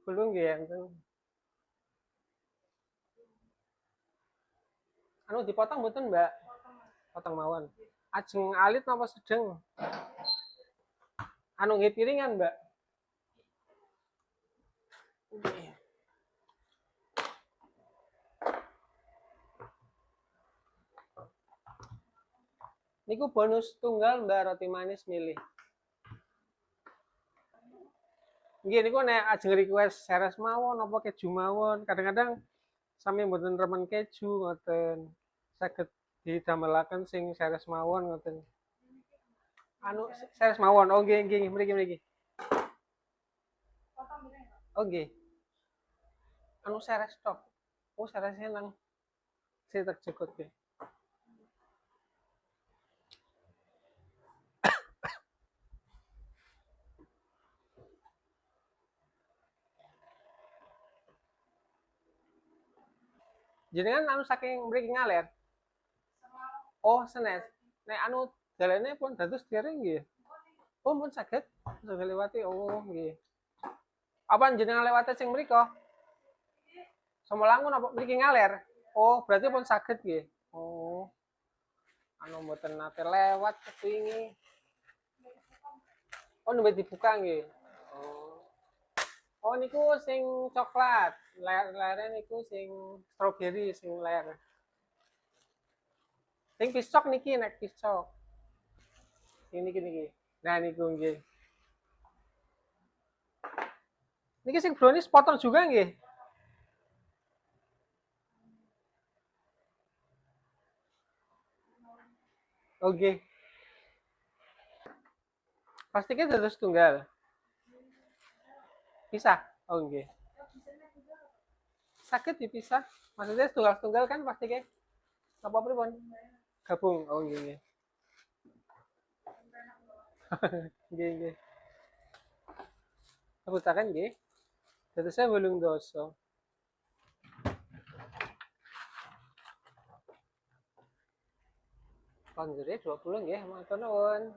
Belum nggih enten. Anu dipotong mboten, Mbak? Potong mawon. Ajeng alit napa sedeng? Anu nggih piringan, Mbak? Nggih. Niku bonus tunggal Mbak roti manis milih. Nggih niku nek ajeng request seres mawon apa keju mawon. Kadang-kadang sami mboten remen keju ngoten. Saged didamelaken sing seres mawon ngoten. Anu seres mawon. Oh nggih nggih mriki. Oh nggih. Anu seres tok. Oh seresnya nang tak jekut nggih. Jenengan anu saking mriki ngaler. Oh, senes. Nek anu dalane pun dados dereng nggih. Oh, pun saged saged liwati. Oh, nggih. Apa jenengan lewate sing mriko? Semolangun apa mriki ngaler? Oh, berarti pun saged nggih. Oh. Anu mboten nate lewat kepingi. Oh, nembe dibuka nggih. Oh. Oh, niku sing coklat. Ler-lere niku sing stroberi sing ler. Sing pisok niki nek pisok. Ini niki. Nah niku nggih. Niki sing brownies potong juga nggih. Oke. Plastiknya dados tunggal. Pisah. Oh nggih. Sakit dipisah. Maksudnya tunggal-tunggal kan plastiknya. Apa pripun? Gabung. Oh nggih nggih. Nggih nggih. Sebutaken nggih. Dadosnya 8 doso. Konjure 20 nggih, matur nuwun.